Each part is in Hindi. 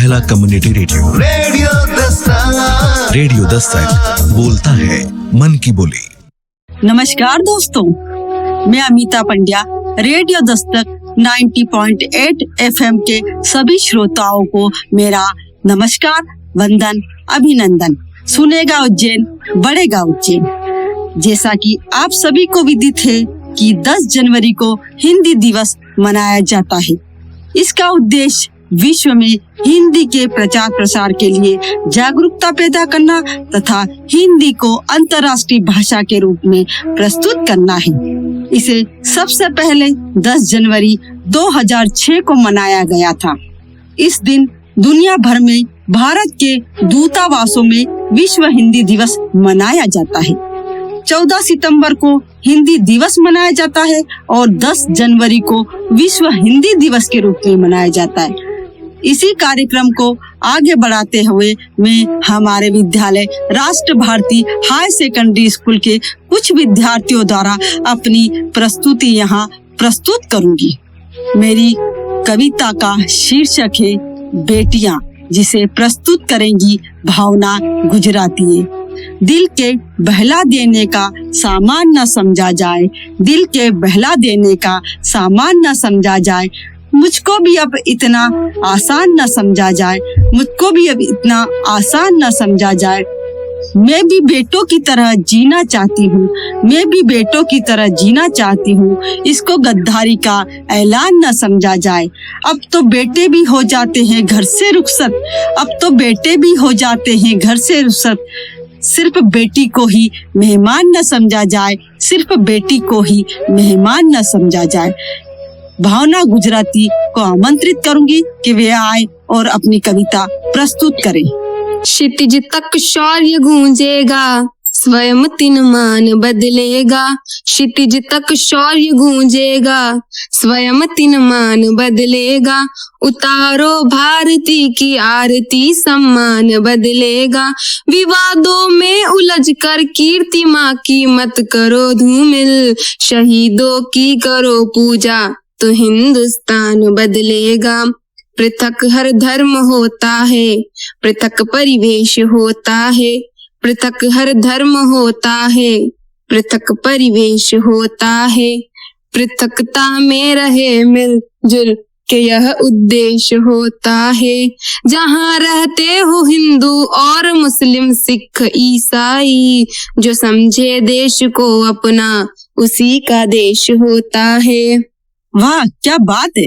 पहला कम्युनिटी रेडियो रेडियो दस्तक बोलता है मन की बोली। नमस्कार दोस्तों, मैं अमिता पंड्या रेडियो दस्तक 90.8 FM के सभी श्रोताओं को मेरा नमस्कार, वंदन, अभिनंदन। सुनेगा उज्जैन, बढ़ेगा उज्जैन। जैसा कि आप सभी को विदित है कि 10 जनवरी को हिंदी दिवस मनाया जाता है। इसका उद्देश्य विश्व में हिंदी के प्रचार प्रसार के लिए जागरूकता पैदा करना तथा हिंदी को अंतर्राष्ट्रीय भाषा के रूप में प्रस्तुत करना है। इसे सबसे पहले 10 जनवरी 2006 को मनाया गया था। इस दिन दुनिया भर में भारत के दूतावासों में विश्व हिंदी दिवस मनाया जाता है। 14 सितंबर को हिंदी दिवस मनाया जाता है और 10 जनवरी को विश्व हिंदी दिवस के रूप में मनाया जाता है। इसी कार्यक्रम को आगे बढ़ाते हुए मैं हमारे विद्यालय राष्ट्र भारती हाई सेकेंडरी स्कूल के कुछ विद्यार्थियों द्वारा अपनी प्रस्तुति यहाँ प्रस्तुत करूंगी। मेरी कविता का शीर्षक है बेटियां, जिसे प्रस्तुत करेंगी भावना गुजराती। दिल के बहला देने का सामान न समझा जाए, दिल के बहला देने का सामान न समझा जाए, मुझको भी अब इतना आसान न समझा जाए, मुझको भी अब इतना आसान न समझा जाए। मैं भी बेटों की तरह जीना चाहती हूँ, मैं भी बेटों की तरह जीना चाहती हूँ, इसको गद्दारी का ऐलान न समझा जाए। अब तो बेटे भी हो जाते हैं घर से रुखसत, अब तो बेटे भी हो जाते हैं घर से रुखसत। सिर्फ बेटी को ही मेहमान न समझा जाए, सिर्फ बेटी को ही मेहमान न समझा जाए। भावना गुजराती को आमंत्रित करूंगी कि वे आए और अपनी कविता प्रस्तुत करें। क्षितिज तक शौर्य गूंजेगा, स्वयं तीन मान बदलेगा। क्षितिज तक शौर्य गूंजेगा, स्वयं तीन मान बदलेगा। उतारो भारती की आरती, सम्मान बदलेगा। विवादों में उलझ कर कीर्ति माँ की मत करो धूमिल, शहीदों की करो पूजा तो हिंदुस्तान बदलेगा। पृथक हर धर्म होता है, पृथक परिवेश होता है, पृथक हर धर्म होता है, पृथक परिवेश होता है। पृथकता में रहे मिलजुल के यह उद्देश्य होता है। जहाँ रहते हो हिंदू और मुस्लिम, सिख, ईसाई, जो समझे देश को अपना उसी का देश होता है। वाह, क्या बात है।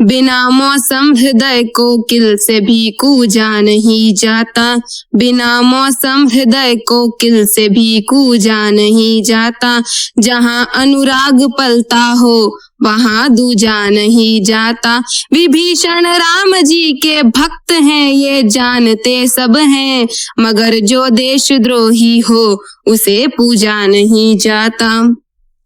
बिना मौसम हृदय कोकिल से भी कूजा नहीं जाता, बिना मौसम हृदय कोकिल से भी कूजा नहीं जाता। जहाँ अनुराग पलता हो वहाँ दूजा नहीं जाता। विभीषण राम जी के भक्त हैं ये जानते सब हैं, मगर जो देशद्रोही हो उसे पूजा नहीं जाता।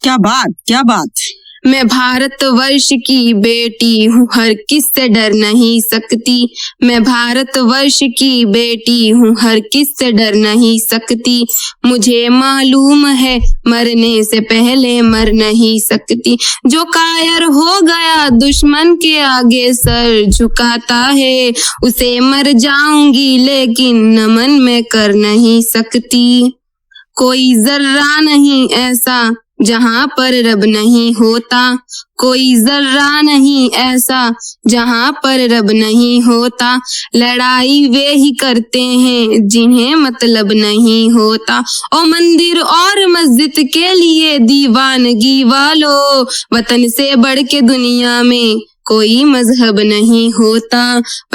क्या बात, क्या बात। मैं भारतवर्ष की बेटी हूँ, हर किस से डर नहीं सकती। मैं भारतवर्ष की बेटी हूँ, हर किस से डर नहीं सकती। मुझे मालूम है मरने से पहले मर नहीं सकती। जो कायर हो गया दुश्मन के आगे सर झुकाता है, उसे मर जाऊंगी लेकिन नमन मैं कर नहीं सकती। कोई जर्रा नहीं ऐसा जहाँ पर रब नहीं होता, कोई जर्रा नहीं ऐसा जहाँ पर रब नहीं होता। लड़ाई वे ही करते हैं जिन्हें मतलब नहीं होता। और मंदिर और मस्जिद के लिए दीवानगी वालों, वतन से बढ़ के दुनिया में कोई मजहब नहीं होता,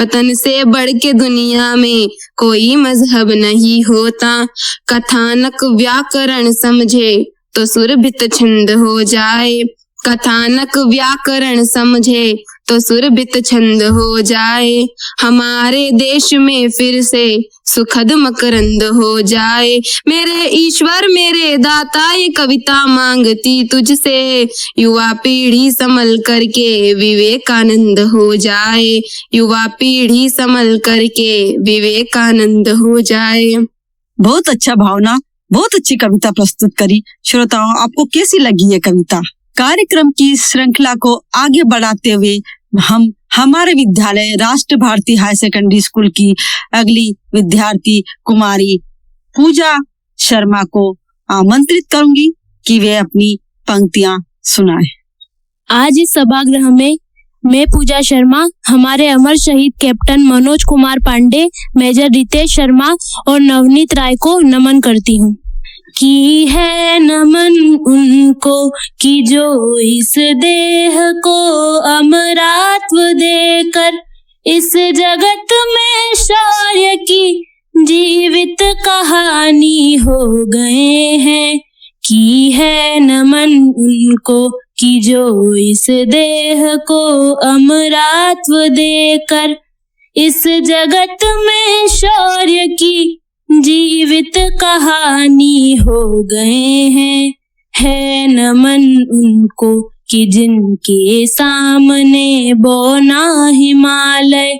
वतन से बढ़ के दुनिया में कोई मजहब नहीं होता। कथानक व्याकरण समझे तो सुरभित छंद हो जाए, कथानक व्याकरण समझे तो सुरभित छंद हो जाए। हमारे देश में फिर से सुखद मकरंद हो जाए। मेरे ईश्वर मेरे दाता ये कविता मांगती तुझसे, युवा पीढ़ी संभल करके विवेकानंद हो जाए, युवा पीढ़ी संभल करके विवेकानंद हो जाए। बहुत अच्छा भावना, बहुत अच्छी कविता प्रस्तुत करी। श्रोताओं, आपको कैसी लगी ये कविता? कार्यक्रम की श्रृंखला को आगे बढ़ाते हुए हम हमारे विद्यालय राष्ट्र भारती हाई सेकेंडरी स्कूल की अगली विद्यार्थी कुमारी पूजा शर्मा को आमंत्रित करूंगी कि वे अपनी पंक्तियां सुनाएं। आज इस सभागृह में मैं पूजा शर्मा हमारे अमर शहीद कैप्टन मनोज कुमार पांडे, मेजर रितेश शर्मा और नवनीत राय को नमन करती हूँ। की है नमन उनको कि जो इस देह को अमरात्व देकर इस जगत में शौर्य की जीवित कहानी हो गए हैं। की है नमन उनको कि जो इस देह को अमरात्व देकर इस जगत में शौर्य की जीवित कहानी हो गए हैं। है नमन उनको कि जिनके सामने बौना हिमालय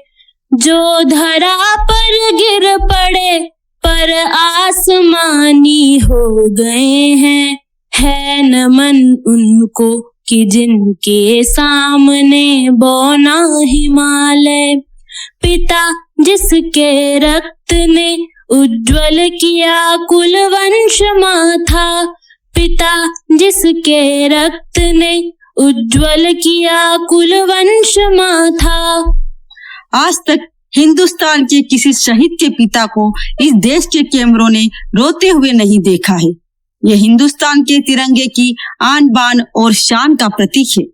जो धरा पर गिर पड़े पर आसमानी हो गए हैं। है नमन उनको कि जिनके सामने बौना हिमालय पिता जिसके रक्त ने उज्ज्वल किया कुल वंश माथा। पिता जिसके रक्त ने उज्ज्वल किया कुल वंश माथा। आज तक हिंदुस्तान के किसी शहीद के पिता को इस देश के कैमरों ने रोते हुए नहीं देखा है। ये हिंदुस्तान के तिरंगे की आन बान और शान का प्रतीक है।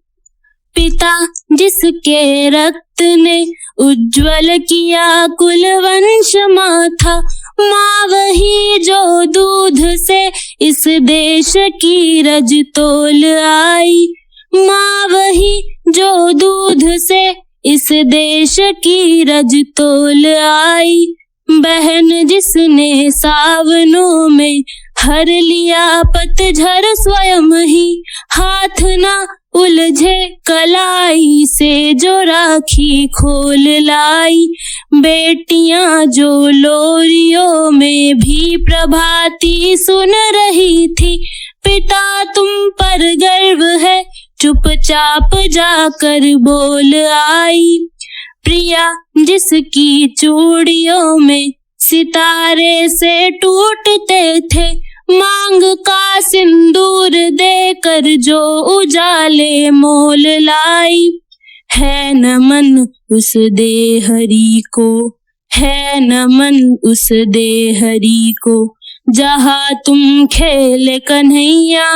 पिता जिसके रक्त ने उज्ज्वल किया कुल वंश माथा। माँ वही जो दूध से इस देश की रज तोल आई। माँ वही जो दूध से इस देश की रज तोल आई। बहन जिसने सावनों में हर लिया पतझड़ स्वयं ही। हाथ ना उलझे कलाई से जो राखी खोल लाई। बेटियां जो लोरियों में भी प्रभाती सुन रही थी। पिता तुम पर गर्व है चुपचाप जाकर बोल आई। प्रिया जिसकी चूड़ियों में सितारे से टूटते थे। मांग का सिंदूर देकर जो उजाले मोल लाई। है नमन उस देहरी को। है नमन उस देहरी को जहाँ तुम खेले कन्हैया।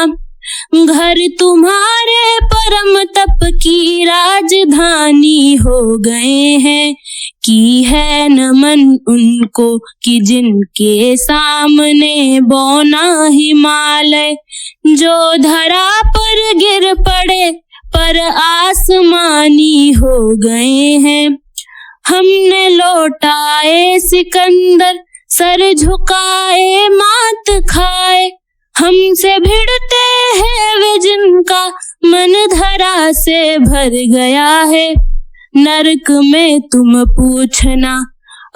घर तुम्हारे परम तप की राजधानी हो गए हैं। की है नमन उनको कि जिनके सामने बौना हिमालय जो धरा पर गिर पड़े पर आसमानी हो गए हैं। हमने लौटाए सिकंदर सर झुकाए मात खाए। हमसे भिड़ते हैं वे जिनका मन धरा से भर गया है। नरक में तुम पूछना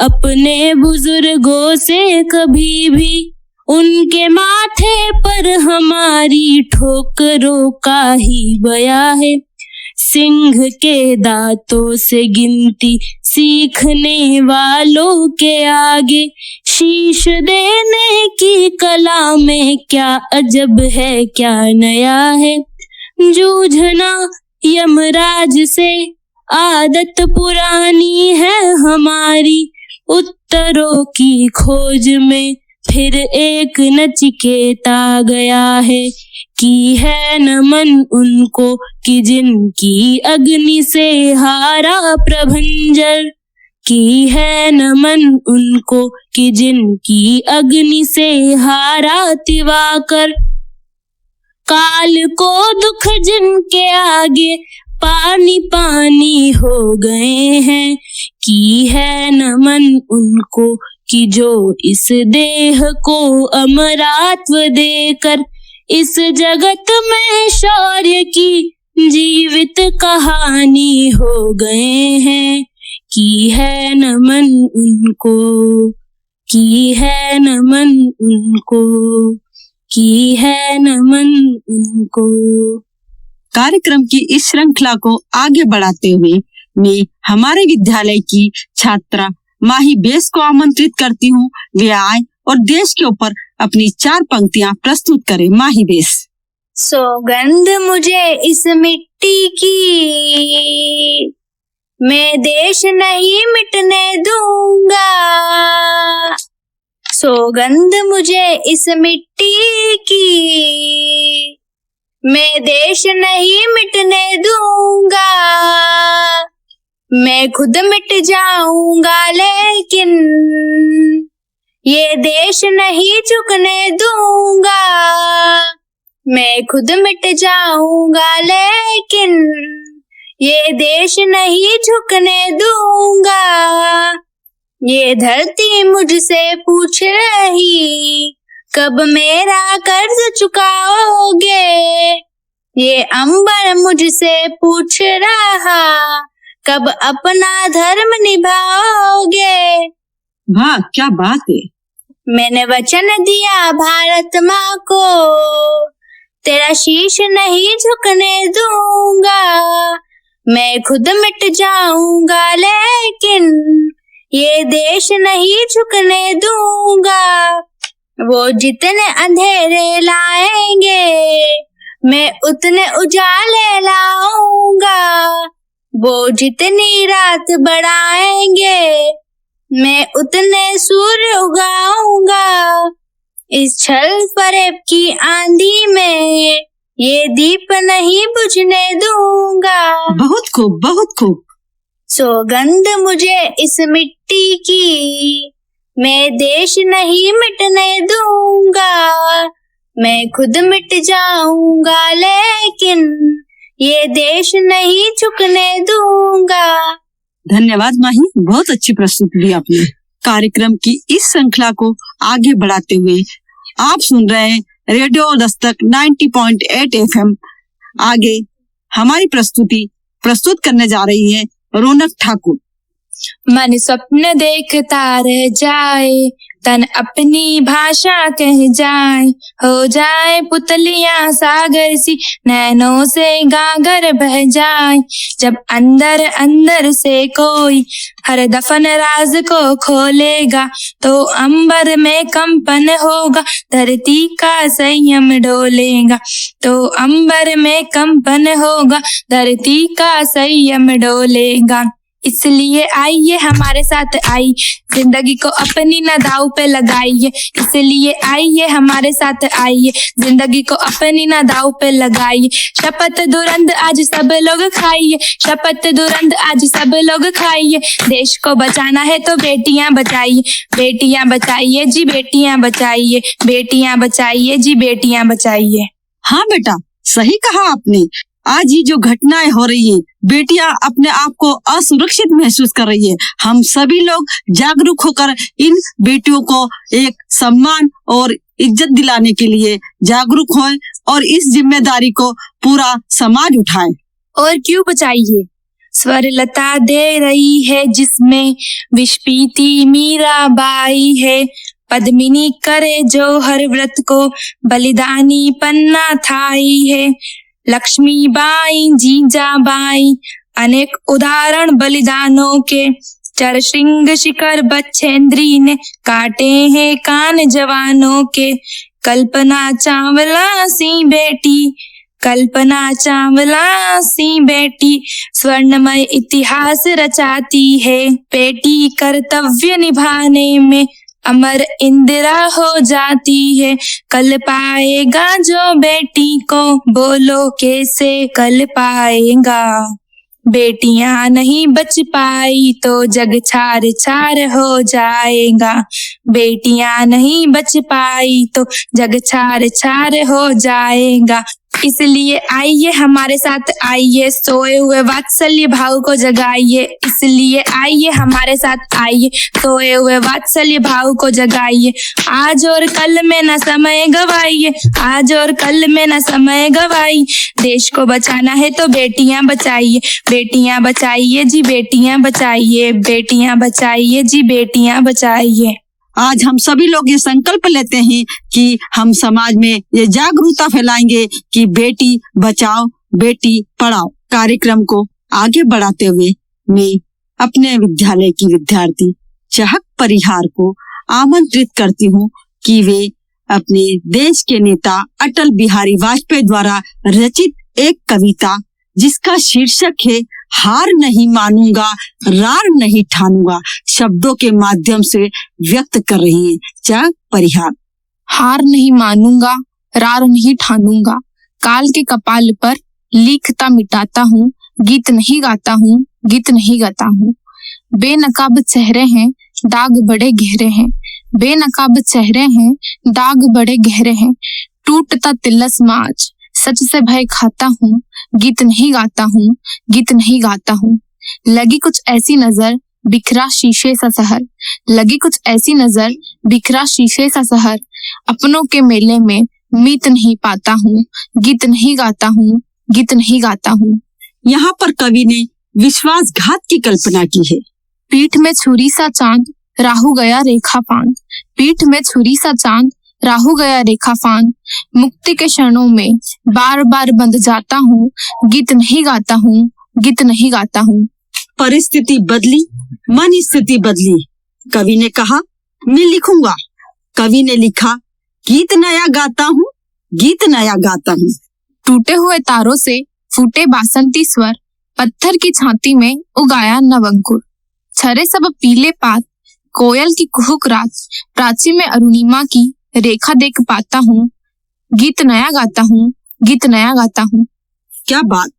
अपने बुजुर्गों से कभी भी। उनके माथे पर हमारी ठोकरों का ही बया है। सिंह के दांतों से गिनती सीखने वालों के आगे शीश देने की कला में क्या अजब है क्या नया है। जूझना यमराज से आदत पुरानी है हमारी। उत्तरों की खोज में फिर एक नचिकेता गया है। की है नमन उनको कि जिनकी अग्नि से हारा प्रभंजर। की है नमन उनको कि जिनकी अग्नि से हारा तिवाकर। काल को दुख जिनके आगे पानी पानी हो गए हैं। की है नमन उनको कि जो इस देह को अमरात्व देकर इस जगत में शौर्य की जीवित कहानी हो गए हैं। की है नमन उनको। की है नमन उनको। की है नमन उनको। कार्यक्रम की इस श्रृंखला को आगे बढ़ाते हुए मैं हमारे विद्यालय की छात्रा माही बेस को आमंत्रित करती हूँ, वे आए और देश के ऊपर अपनी 4 पंक्तियां प्रस्तुत करें। माही बेस। सौगंध मुझे इस मिट्टी की, मैं देश नहीं मिटने दूंगा। सौगंध मुझे इस मिट्टी की, मैं देश नहीं मिटने दूंगा। मैं खुद मिट जाऊंगा लेकिन ये देश नहीं झुकने दूंगा। मैं खुद मिट जाऊंगा लेकिन ये देश नहीं झुकने दूंगा। ये धरती मुझसे पूछ रही, कब मेरा कर्ज चुकाओगे। ये अंबर मुझसे पूछ रहा, कब अपना धर्म निभाओगे। वाह, क्या बात है। मैंने वचन दिया भारत माँ को, तेरा शीश नहीं झुकने दूंगा। मैं खुद मिट जाऊंगा लेकिन ये देश नहीं झुकने दूंगा। वो जितने अंधेरे लाएंगे, मैं उतने उजाले लाऊंगा। वो जितनी रात बढ़ाएंगे, मैं उतने सूर्य उगाऊंगा। इस छल फरेब की आंधी में ये दीप नहीं बुझने दूंगा। बहुत खूब, बहुत खूब। सौगंध मुझे इस मिट्टी की, मैं देश नहीं मिटने दूंगा। मैं खुद मिट जाऊंगा लेकिन ये देश नहीं झुकने दूंगा। धन्यवाद माही, बहुत अच्छी प्रस्तुति दी आपने। कार्यक्रम की इस श्रृंखला को आगे बढ़ाते हुए आप सुन रहे हैं रेडियो दस्तक 90.8 FM। आगे हमारी प्रस्तुति प्रस्तुत करने जा रही है रौनक ठाकुर। मन स्वप्न देखता रह जाए, तन अपनी भाषा कह जाए। हो जाए पुतलियां सागर सी, नैनों से गागर बह जाए। जब अंदर अंदर से कोई हर दफन राज को खोलेगा, तो अंबर में कंपन होगा, धरती का संयम डोलेगा। तो अंबर में कंपन होगा, धरती का संयम डोलेगा। इसलिए आइए हमारे साथ आई, जिंदगी को अपनी न दाव पे लगाइए। इसलिए आइए हमारे साथ आइए, जिंदगी को अपनी न दाव पे लगाइए। शपथ दुरंत आज सब लोग खाइए, शपथ दुरंत आज सब लोग खाइए। देश को बचाना है तो बेटियां बचाइए, बेटियां बचाइए जी बेटियां बचाइए, बेटियां बचाइए जी बेटियां बचाइए। हाँ बेटा, सही कहा आपने। आज ये जो घटनाएं हो रही है, बेटियां अपने आप को असुरक्षित महसूस कर रही है। हम सभी लोग जागरूक होकर इन बेटियों को एक सम्मान और इज्जत दिलाने के लिए जागरूक हों और इस जिम्मेदारी को पूरा समाज उठाए। और क्यों बचाइए? स्वर लता दे रही है जिसमें विष पीती मीराबाई है। पद्मिनी करे जो हर व्रत को बलिदानी पन्ना थाई है। लक्ष्मीबाई, जीजाबाई, अनेक उदाहरण बलिदानों के। चरश्रृंग शिखर बच्छेंद्री ने काटे हैं कान जवानों के। कल्पना चावला सी बेटी, कल्पना चावला सी बेटी, स्वर्णमय इतिहास रचाती है। बेटी कर्तव्य निभाने में अमर इंदिरा हो जाती है। कल पाएगा जो बेटी को, बोलो कैसे कल पाएगा। बेटियां नहीं बच पाई तो जग छार छार हो जाएगा। बेटियां नहीं बच पाई तो जग छार छार हो जाएगा। इसलिए आइए हमारे साथ आइए, सोए हुए वात्सल्य भाव को जगाइए। इसलिए आइए हमारे साथ आइए, सोए हुए वात्सल्य भाव को जगाइए। आज और कल में न समय गवाइए, आज और कल में न समय गवाइए। देश को बचाना है तो बेटियां बचाइए, बेटियां बचाइए जी बेटियां बचाइए, बेटियां बचाइए जी बेटियां बचाइए। आज हम सभी लोग ये संकल्प लेते हैं कि हम समाज में ये जागरूकता फैलाएंगे कि बेटी बचाओ बेटी पढ़ाओ। कार्यक्रम को आगे बढ़ाते हुए मैं अपने विद्यालय की विद्यार्थी चहक परिहार को आमंत्रित करती हूँ कि वे अपने देश के नेता अटल बिहारी वाजपेयी द्वारा रचित एक कविता जिसका शीर्षक है हार नहीं मानूंगा, रार नहीं ठानूंगा, शब्दों के माध्यम से व्यक्त कर रही है चहक परिहार। हार नहीं मानूंगा, रार नहीं ठानूंगा, काल के कपाल पर लिखता मिटाता हूँ, गीत नहीं गाता हूँ, गीत नहीं गाता हूँ। बेनकाब चेहरे हैं, दाग बड़े गहरे हैं, बेनकाब चेहरे हैं, दाग बड़े गहरे हैं, टूटता तिलस्म आज, सच से भय खाता हूँ, गीत नहीं गाता हूँ, गीत नहीं गाता हूँ। लगी कुछ ऐसी नजर, बिखरा शीशे सा शहर, लगी कुछ ऐसी नजर, बिखरा शीशे सा शहर, अपनों के मेले में मीत नहीं पाता हूँ, गीत नहीं गाता हूँ, गीत नहीं गाता हूँ। यहाँ पर कवि ने विश्वासघात की कल्पना की है। पीठ में छुरी सा चांद, राहु गया रेखा फांद, पीठ में छुरी सा चांद, राहु गया रेखा फांद, मुक्ति के क्षणों में बार बार बंध जाता हूँ, गीत नहीं गाता हूँ, गीत नहीं गाता हूँ। परिस्थिति बदली, मन स्थिति बदली, कवि ने कहा मैं लिखूंगा, कवि ने लिखा गीत नया गाता हूँ, गीत नया गाता हूँ। टूटे हुए तारों से फूटे बासंती स्वर, पत्थर की छाती में उगाया नवंकुर, छरे सब पीले पात, कोयल की कुहुक रात, प्राची में अरुणिमा की रेखा देख पाता हूँ, गीत नया गाता हूँ, गीत नया गाता हूँ। क्या बात।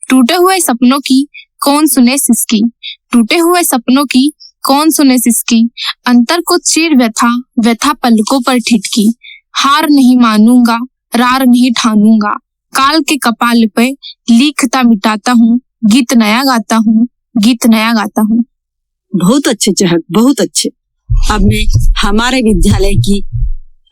टूटे हुए सपनों की कौन सुने सिसकी, टूटे हुए सपनों की कौन सुने सिसकी, अंतर को चीर व्यथा, व्यथा पलकों पर ठिठकी, हार नहीं मानूंगा, रार नहीं ठानूंगा, काल के कपाल पे लिखता मिटाता हूँ, गीत नया गाता हूँ, गीत नया गाता हूँ। बहुत अच्छे चहक, बहुत अच्छे। अब मैं हमारे विद्यालय की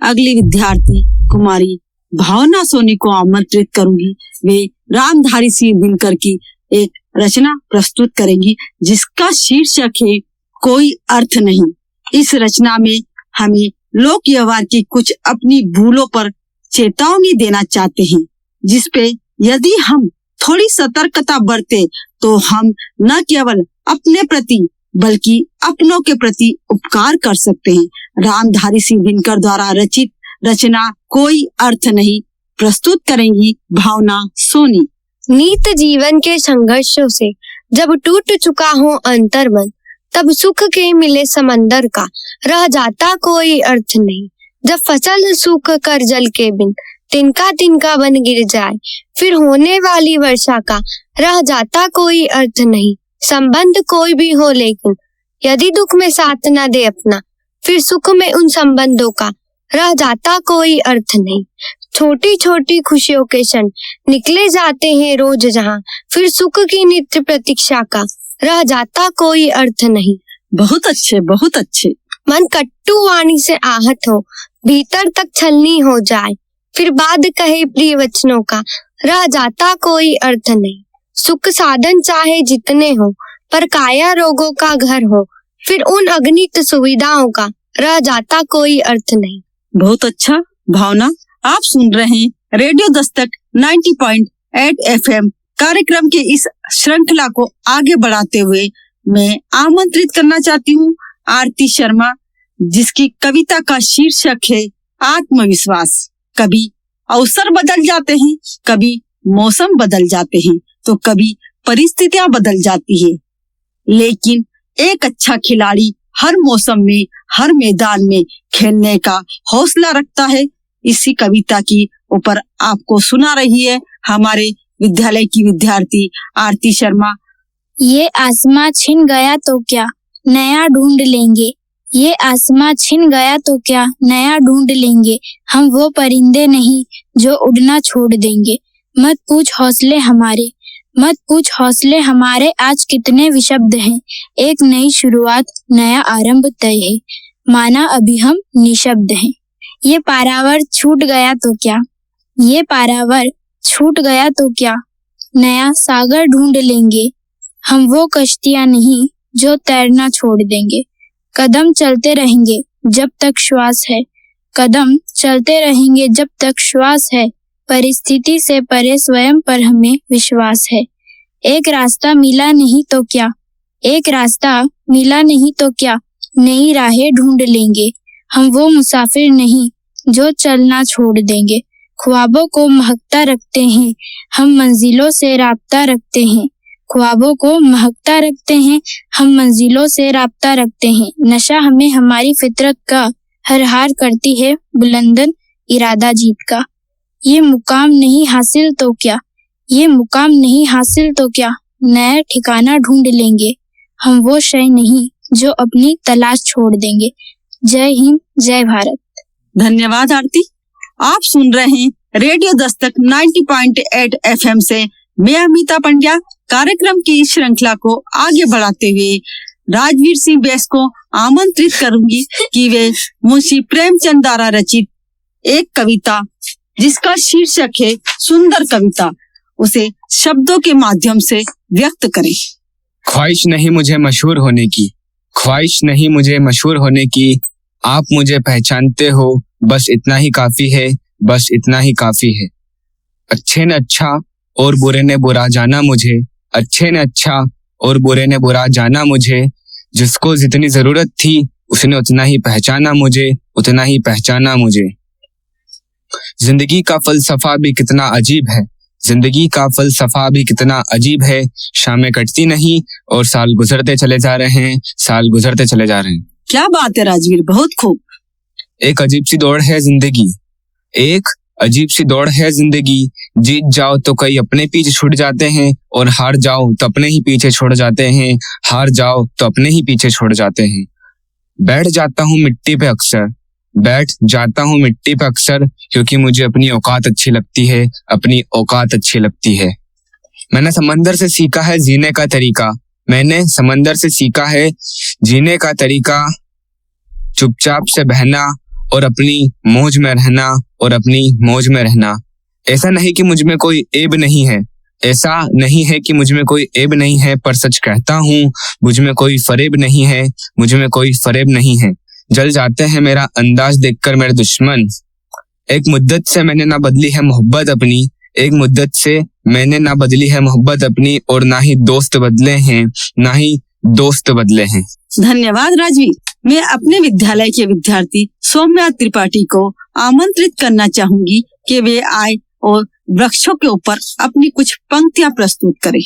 अगली विद्यार्थी कुमारी भावना सोनी को आमंत्रित करूंगी। वे रामधारी सिंह दिनकर की एक रचना प्रस्तुत करेंगी जिसका शीर्षक है कोई अर्थ नहीं। इस रचना में हमें लोक व्यवहार की कुछ अपनी भूलों पर चेतावनी देना चाहते हैं, जिसपे यदि हम थोड़ी सतर्कता बरते तो हम न केवल अपने प्रति बल्कि अपनों के प्रति उपकार कर सकते हैं। रामधारी सिंह दिनकर द्वारा रचित रचना कोई अर्थ नहीं प्रस्तुत करेंगी भावना सोनी। नीत जीवन के संघर्षों से जब टूट चुका हो अंतर्मन, तब सुख के मिले समंदर का रह जाता कोई अर्थ नहीं। जब फसल सूख कर जल के बिन तिनका तिनका बन गिर जाए, फिर होने वाली वर्षा का रह जाता कोई अर्थ नहीं। संबंध कोई भी हो लेकिन यदि दुख में साथ न दे अपना, फिर सुख में उन संबंधों का रह जाता कोई अर्थ नहीं। छोटी छोटी खुशियों के क्षण निकले जाते हैं रोज जहाँ, फिर सुख की नित्य प्रतीक्षा का रह जाता कोई अर्थ नहीं। बहुत अच्छे, बहुत अच्छे। मन कट्टू वाणी से आहत हो, भीतर तक छलनी हो जाए, फिर बाद कहे प्रिय वचनों का रह जाता कोई अर्थ नहीं। सुख साधन चाहे जितने हो, पर काया रोगों का घर हो, फिर उन अगणित सुविधाओं का रह जाता कोई अर्थ नहीं। बहुत अच्छा भावना। आप सुन रहे हैं रेडियो दस्तक 90.8 FM कार्यक्रम के इस श्रृंखला को आगे बढ़ाते हुए मैं आमंत्रित करना चाहती हूँ आरती शर्मा, जिसकी कविता का शीर्षक है आत्मविश्वास। कभी अवसर बदल जाते हैं, कभी मौसम बदल जाते हैं, तो कभी परिस्थितियां बदल जाती है, लेकिन एक अच्छा खिलाड़ी हर मौसम में हर मैदान में खेलने का हौसला रखता है। इसी कविता की ऊपर आपको सुना रही है हमारे विद्यालय की विद्यार्थी आरती शर्मा। ये आसमां छिन गया तो क्या नया ढूंढ लेंगे, ये आसमां छिन गया तो क्या नया ढूंढ लेंगे, हम वो परिंदे नहीं जो उड़ना छोड़ देंगे। मत पूछ हौसले हमारे, मत पूछ हौसले हमारे आज कितने विशब्द हैं, एक नई शुरुआत नया आरंभ तय है, माना अभी हम निशब्द हैं। ये पारावर छूट गया तो क्या, ये पारावर छूट गया तो क्या नया सागर ढूंढ लेंगे, हम वो कश्तियां नहीं जो तैरना छोड़ देंगे। कदम चलते रहेंगे जब तक श्वास है, कदम चलते रहेंगे जब तक श्वास है, परिस्थिति से परे स्वयं पर हमें विश्वास है। एक रास्ता मिला नहीं तो क्या, एक रास्ता मिला नहीं तो क्या, नई राहें ढूंढ लेंगे। हम वो मुसाफिर नहीं जो चलना छोड़ देंगे। ख्वाबों को महकता रखते हैं, हम मंजिलों से राब्ता रखते हैं। ख्वाबों को महकता रखते हैं, हम मंजिलों से राब्ता रखते हैं। नशा हमें हमारी फितरत का हर हार करती है बुलंदन इरादा जीत का। ये मुकाम नहीं हासिल तो क्या, ये मुकाम नहीं हासिल तो क्या, नया ठिकाना ढूंढ लेंगे। हम वो शय नहीं जो अपनी तलाश छोड़ देंगे। जय हिंद, जय भारत। धन्यवाद आरती। आप सुन रहे हैं रेडियो दस्तक 90.8 FM से मैं अमिता पंड्या। कार्यक्रम की इस श्रृंखला को आगे बढ़ाते हुए राजवीर सिंह बैस को आमंत्रित करूंगी कि वे मुंशी प्रेमचंद द्वारा रचित एक कविता जिसका शीर्षक है सुंदर कविता, उसे शब्दों के माध्यम से व्यक्त करें। ख्वाहिश नहीं मुझे मशहूर होने की, ख्वाहिश नहीं मुझे मशहूर होने की। आप मुझे पहचानते हो, बस इतना ही काफी है, बस इतना ही काफी है। अच्छे ने अच्छा और बुरे ने बुरा जाना मुझे, अच्छे ने अच्छा और बुरे ने बुरा जाना मुझे। जिसको जितनी जरूरत थी उसने उतना ही पहचाना मुझे, उतना ही पहचाना मुझे। जिंदगी का फलसफा भी कितना अजीब है, जिंदगी का फलसफा भी कितना अजीब है। शामें कटती नहीं और साल गुजरते चले जा रहे हैं, साल गुजरते चले जा रहे हैं। क्या बात है राजवीर, बहुत खूब। एक अजीब सी दौड़ है जिंदगी, एक अजीब सी दौड़ है जिंदगी। जीत जाओ तो कई अपने पीछे छूट जाते हैं और हार जाओ तो अपने ही पीछे छोड़ जाते हैं, हार जाओ तो अपने ही पीछे छोड़ जाते हैं। बैठ जाता हूँ मिट्टी पे अक्सर, बैठ जाता हूँ मिट्टी पे अक्सर, क्योंकि मुझे अपनी औकात अच्छी लगती है, अपनी औकात अच्छी लगती है। मैंने समंदर से सीखा है जीने का तरीका, मैंने समंदर से सीखा है जीने का तरीका। चुपचाप से बहना और अपनी मौज में रहना, और अपनी मौज में रहना। ऐसा नहीं कि मुझ में कोई ऐब नहीं है, ऐसा नहीं है कि मुझ में कोई ऐब नहीं है, पर सच कहता हूँ मुझ में कोई फरेब नहीं है, मुझ में कोई फरेब नहीं है। जल जाते हैं मेरा अंदाज देखकर मेरे दुश्मन। एक मुद्दत से मैंने ना बदली है मोहब्बत अपनी, एक मुद्दत से मैंने ना बदली है मोहब्बत अपनी, और ना ही दोस्त बदले हैं, ना ही दोस्त बदले हैं। धन्यवाद राजवीर। मैं अपने विद्यालय के विद्यार्थी सौम्या त्रिपाठी को आमंत्रित करना चाहूंगी कि वे आए और वृक्षों के ऊपर अपनी कुछ पंक्तियां प्रस्तुत करें।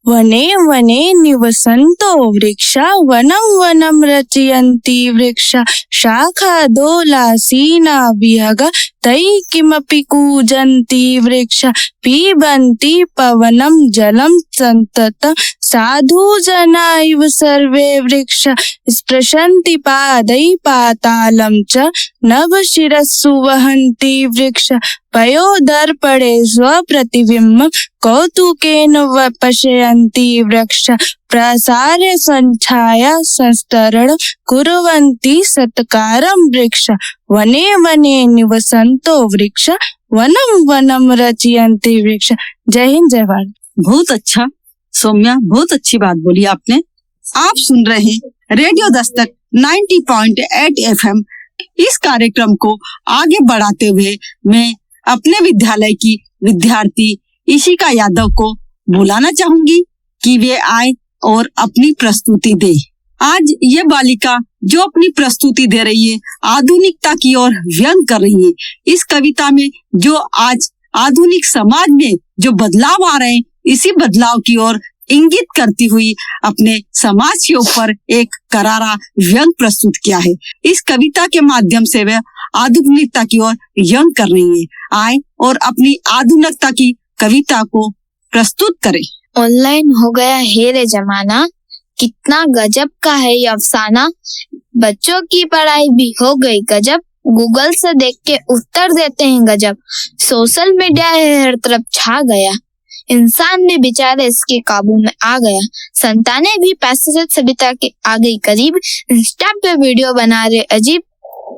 वने वने निवसन्तो वृक्षा, वनं वनं रचयन्ति वृक्षा, शाखादोलासीना विहगा, तै किमपि कूजन्ति वृक्षा, पिबन्ति पवनं जलं सन्ततं, साधु जना इव सर्वे वृक्षा, स्पृशन्ति पादैः पातालं च, नभशिरस्सु वहन्ति वृक्षा, पयोदर्पणे स्वप्रतिबिम्बं, कौतुकेन पश्यन्ति वृक्षा, प्रसार्य संच्छाया संस्तरण, कुर्वन्ति सत्कारं वृक्षा, वने वने निवसन्तो वृक्षा, वनं वनं रचयन्ति वृक्षा। जय हिंद, जय भारत। बहुत अच्छा सौम्या, बहुत अच्छी बात बोली आपने। आप सुन रहे हैं रेडियो दस्तक 90.8 FM। इस कार्यक्रम को आगे बढ़ाते हुए मैं अपने विद्यालय की विद्यार्थी इशिका यादव को बुलाना चाहूंगी कि वे आए और अपनी प्रस्तुति दे। आज ये बालिका जो अपनी प्रस्तुति दे रही है आधुनिकता की ओर व्यंग कर रही है। इस कविता में जो आज आधुनिक समाज में जो बदलाव आ रहे हैं, इसी बदलाव की ओर इंगित करती हुई अपने समाज के ऊपर एक करारा व्यंग प्रस्तुत किया है। इस कविता के माध्यम से वे आधुनिकता की ओर व्यंग कर रही है। आए और अपनी आधुनिकता की कविता को प्रस्तुत करें। ऑनलाइन हो गया है रे जमाना, कितना गजब का है ये अफसाना। बच्चों की पढ़ाई भी हो गई गजब, गूगल से देख के उत्तर देते हैं गजब। सोशल मीडिया है हर तरफ छा गया, इंसान भी बेचारे इसके काबू में आ गया। संतानें भी पैसे से सभ्यता के आ गई करीब, इंस्टा पे वीडियो बना रहे अजीब।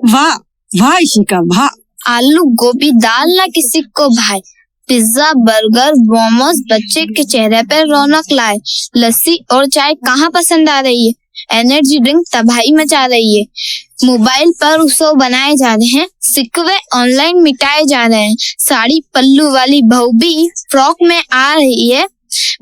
वाह वाह इशिका वाह। आलू गोभी दाल ना किसी को भाई, पिज्जा बर्गर मोमोज बच्चे के चेहरे पर रौनक लाए। लस्सी और चाय कहाँ पसंद आ रही है, एनर्जी ड्रिंक तबाही मचा रही है। मोबाइल पर उत्सव बनाए जा रहे हैं, सिक्के ऑनलाइन मिटाए जा रहे हैं। साड़ी पल्लू वाली बहू भी फ्रॉक में आ रही है,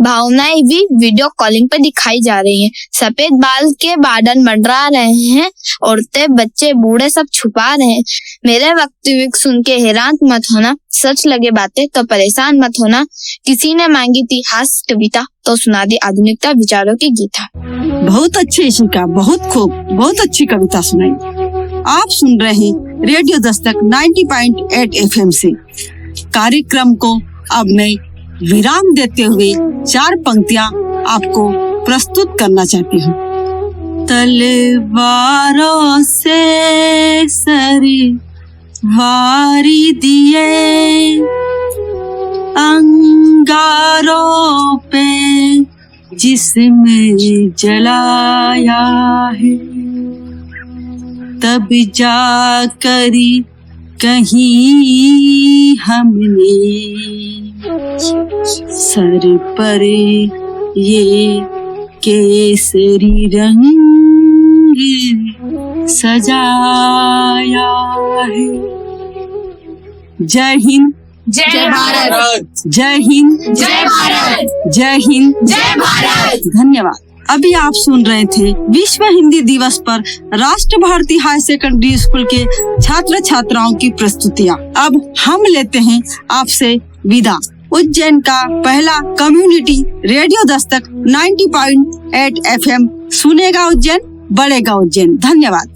भावनाएं भी वीडियो कॉलिंग पे दिखाई जा रही हैं। सफेद बाल के बादल मंडरा रहे हैं, औरतें बच्चे बूढ़े सब छुपा रहे हैं। मेरे वक्तव्य सुन के हैरान मत होना, सच लगे बातें तो परेशान मत होना। किसी ने मांगी थी हास्य कविता तो सुना दी आधुनिकता विचारों की गीता। बहुत अच्छी इशिका, बहुत खूब, बहुत अच्छी कविता सुनाई। आप सुन रहे हैं रेडियो दस्तक 90.8 FM से। कार्यक्रम को अब मैं विराम देते हुए 4 पंक्तियां आपको प्रस्तुत करना चाहती हूँ। तलवारों से सरी वारी दिए, अंगारों पे जिसमें जलाया है, तब जाकरी कहीं हमने सर पर ये केसरी रंग सजाया है। जय हिंद, जय भारत, जय हिंद, जय भारत, जय हिंद, जय भारत। धन्यवाद। अभी आप सुन रहे थे विश्व हिंदी दिवस पर राष्ट्र भारती हाई सेकेंडरी स्कूल के छात्र छात्राओं की प्रस्तुतियाँ। अब हम लेते हैं आपसे विदा। उज्जैन का पहला कम्युनिटी रेडियो दस्तक 90.8 FM सुनेगा उज्जैन, बढ़ेगा उज्जैन। धन्यवाद।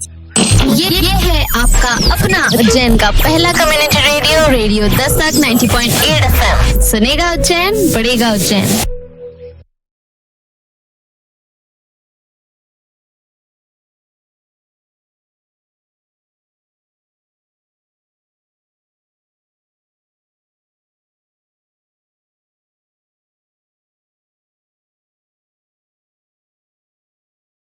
ये है आपका अपना उज्जैन का पहला community radio, radio Dastak 90.8 FM। सुनेगा उज्जैन, बढ़ेगा उज्जैन।